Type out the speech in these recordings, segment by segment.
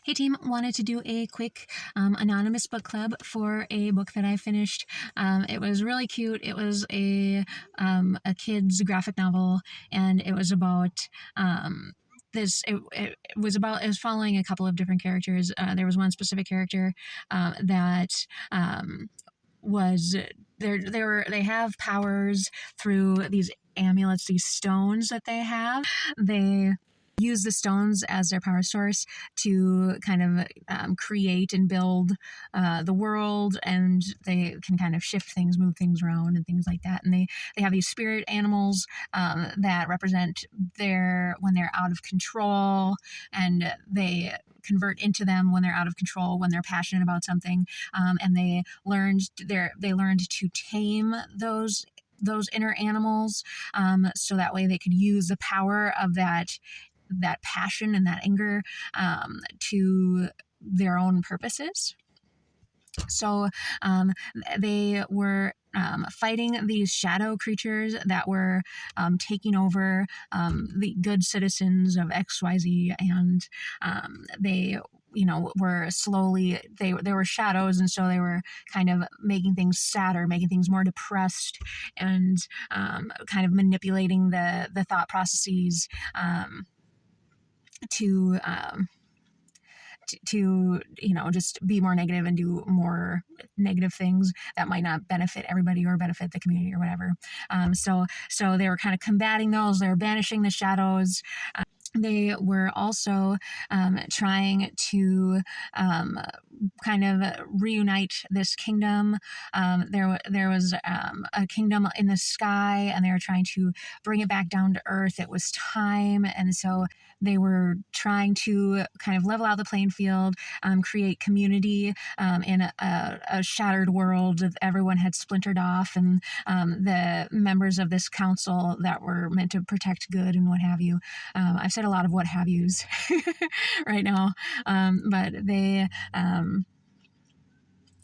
Hey team, wanted to do a quick anonymous book club for a book that I finished. It was really cute. It was a kid's graphic novel, and it was about it was following a couple of different characters. There was one specific character that was they have powers through these amulets, these stones that they have. They use the stones as their power source to kind of create and build the world, and they can kind of shift things, move things around, and things like that. And they have these spirit animals that represent when they're out of control, and they convert into them when they're out of control, when they're passionate about something, and they learned to tame those inner animals, so that way they could use the power of that passion and that anger to their own purposes. So they were fighting these shadow creatures that were taking over the good citizens of XYZ, and they were slowly, they were shadows, and so they were kind of making things sadder, making things more depressed, and kind of manipulating the thought processes to just be more negative and do more negative things that might not benefit everybody or benefit the community or whatever. So they were kind of combating those. They were banishing the shadows. They were also trying to kind of reunite this kingdom. There was a kingdom in the sky, and they were trying to bring it back down to earth. It was time, and so they were trying to kind of level out the playing field, create community in a shattered world that everyone had splintered off, and the members of this council that were meant to protect good and what have you. I've said a lot of what have yous right now, but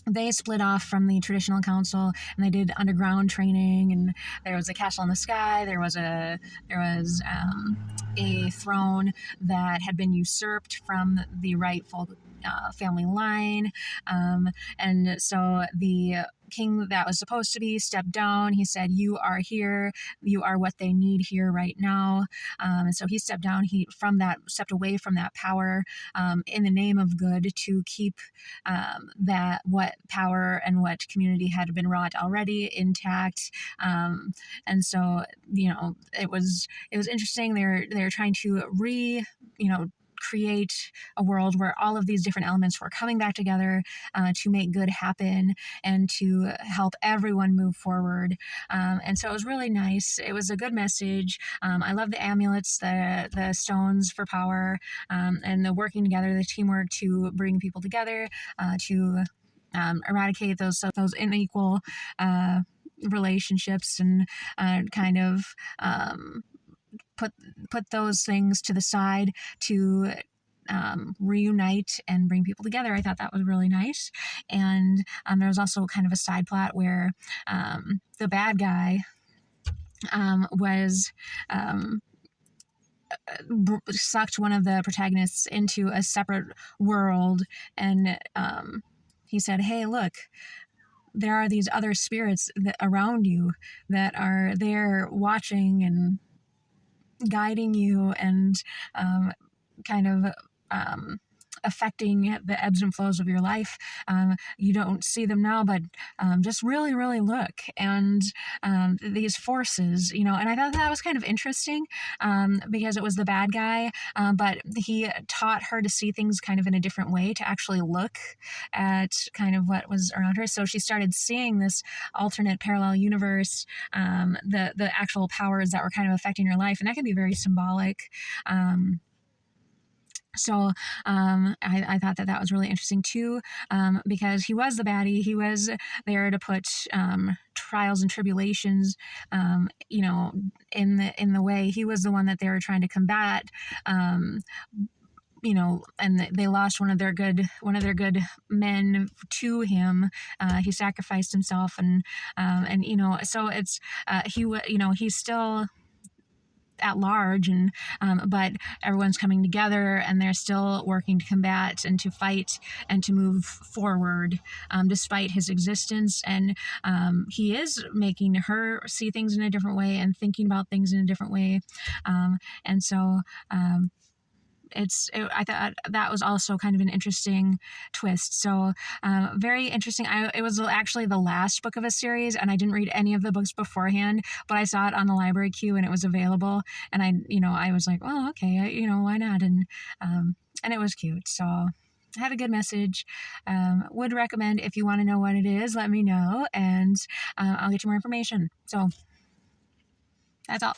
they split off from the traditional council, and they did underground training, and there was a castle in the sky. There was a throne that had been usurped from the rightful family line, and so the king that was supposed to be stepped down. He said, "You are here. You are what they need here right now." And so he stepped down. He stepped away from that power in the name of good, to keep that what power and what community had been wrought already intact. And so it was interesting. They're trying to create a world where all of these different elements were coming back together to make good happen and to help everyone move forward. And so it was really nice. It was a good message. I love the amulets, the stones for power, and the working together, the teamwork to bring people together, to eradicate those unequal relationships, and kind of put those things to the side to reunite and bring people together. I thought that was really nice. And there was also kind of a side plot where the bad guy was sucked one of the protagonists into a separate world, and he said, "Hey, look, there are these other spirits around you that are there watching and guiding you, and kind of affecting the ebbs and flows of your life. You don't see them now, but just really, really look." And these forces, and I thought that was kind of interesting, because it was the bad guy, but he taught her to see things kind of in a different way, to actually look at kind of what was around her. So she started seeing this alternate parallel universe, the actual powers that were kind of affecting her life, and that can be very symbolic. So I thought that was really interesting too, because he was the baddie. He was there to put trials and tribulations, in the way. He was the one that they were trying to combat. And they lost one of their good men to him. He sacrificed himself, and so it's he's still at large, and but everyone's coming together, and they're still working to combat and to fight and to move forward, despite his existence. And he is making her see things in a different way and thinking about things in a different way. And so I thought that was also kind of an interesting twist. So very interesting. It was actually the last book of a series, and I didn't read any of the books beforehand, but I saw it on the library queue and it was available, and I was like, oh, okay, why not? And it was cute. So had a good message. Would recommend. If you want to know what it is, let me know, and I'll get you more information. So that's all.